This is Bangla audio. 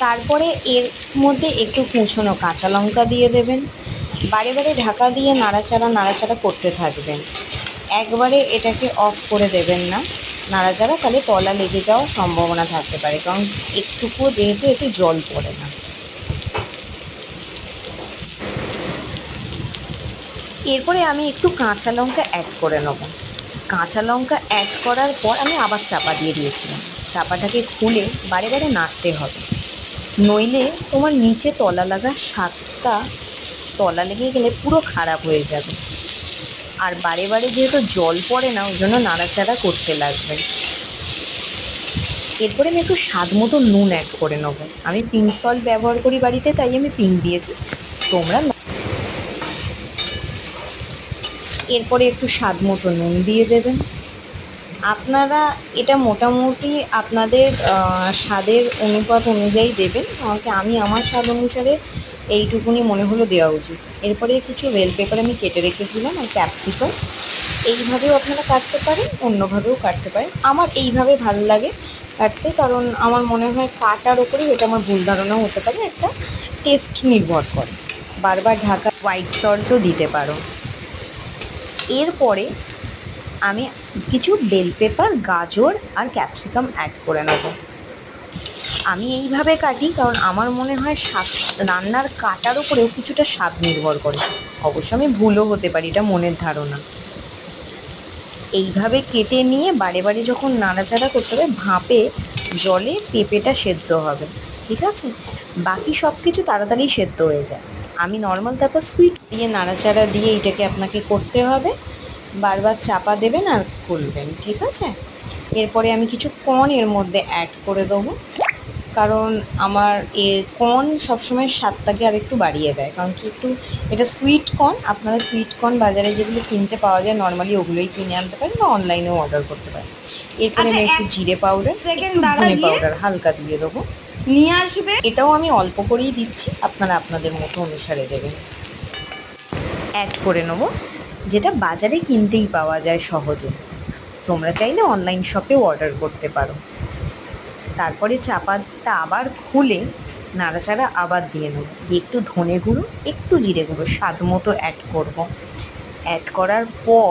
তারপরে এর মধ্যে একটু কুচনো কাঁচা লঙ্কা দিয়ে দেবেন। বারে বারে ঢাকা দিয়ে নাড়াচাড়া করতে থাকবেন। একবারে এটাকে অফ করে দেবেন না নাড়াচাড়া, তাহলে তলা লেগে যাওয়ার সম্ভাবনা থাকতে পারে, কারণ একটুকুও যেহেতু এতে জল পড়ে না। এরপরে আমি একটু কাঁচা লঙ্কা অ্যাড করে নেব। কাঁচা লঙ্কা অ্যাড করার পর আমি আবার চাপা দিয়ে দিয়েছিলাম। চাপাটাকে খুলে বারে বারে নাড়তে হবে, নইলে তোমার নিচে তলা লাগার স্বাদটা, তলা লেগে গেলে পুরো খারাপ হয়ে যাবে। আর বারে বারে যেহেতু জল পড়ে না, ওই জন্য নাড়াচাড়া করতে লাগবে। এরপরে আমি একটু স্বাদ মতো নুন অ্যাড করে নেব। আমি পিঙ্ক সল্ট ব্যবহার করি বাড়িতে, তাই আমি পিঙ্ক দিয়েছি, তোমরা। এরপরে একটু স্বাদ মতো নুন দিয়ে দেবেন। আপনারা এটা মোটামুটি আপনাদের স্বাদের অনুপাত অনুযায়ী দেবেন। আমাকে আমার স্বাদ অনুসারে এইটুকুনি মনে হলো দেওয়া উচিত। এরপরে কিছু বেল পেপার আমি কেটে রেখেছিলাম, আর ক্যাপসিকাম। এইভাবেও আপনারা কাটতে পারেন, অন্যভাবেও কাটতে পারেন। আমার এইভাবে ভালো লাগে কাটতে, কারণ আমার মনে হয় কাটার ওপরেই, এটা আমার ভুল ধারণাও হতে পারে, একটা টেস্ট নির্ভর করে। বারবার ঢাকা হোয়াইট সল্টও দিতে পারো। এরপরে আমি কিছু বেল পেপার, গাজর আর ক্যাপসিকাম অ্যাড করে নেব। আমি এইভাবে কাটি, কারণ আমার মনে হয় স্বাদ, রান্নার কাটার উপরেও কিছুটা স্বাদ নির্ভর করে। অবশ্য আমি ভুলও হতে পারি, এটা মনের ধারণা। এইভাবে কেটে নিয়ে বারে বারে যখন নাড়াচাড়া করতে হবে, ভাপে জলে পেঁপেটা সেদ্ধ হবে, ঠিক আছে? বাকি সব কিছু তাড়াতাড়ি সেদ্ধ হয়ে যায়। আমি নর্মাল তারপর সুইট দিয়ে নাড়াচাড়া দিয়ে এটাকে আপনাকে করতে হবে। বারবার চাপা দেবেন আর খুলবেন, ঠিক আছে? এরপরে আমি কিছু কর্ন এর মধ্যে অ্যাড করে দেবো, কারণ আমার কর্ন সবসময় স্বাদটাকে আর একটু বাড়িয়ে দেয়। কারণ কি, একটু এটা সুইট কর্ন, আপনারা সুইট কর্ন বাজারে যেগুলো কিনতে পাওয়া যায় নর্মালি, ওগুলোই কিনে আনতে পারেন বা অনলাইনেও অর্ডার করতে পারেন। এরপরে আমি একটু জিরে পাউডার, একটু ধনে পাউডার হালকা দিয়ে দেবো, নিয়ে আসবে। এটাও আমি অল্প করেই দিচ্ছি, আপনারা আপনাদের মতো অনুসারে দেবেন। অ্যাড করে নেবো, যেটা বাজারে কিনতেই পাওয়া যায় সহজে। তোমরা চাইলে অনলাইন শপেও অর্ডার করতে পারো। তারপরে চাপাটা আবার খুলে নাড়াচাড়া আবার দিয়ে নেব, দিয়ে একটু ধনে গুঁড়ো, একটু জিরে গুঁড়ো স্বাদ মতো অ্যাড করব। অ্যাড করার পর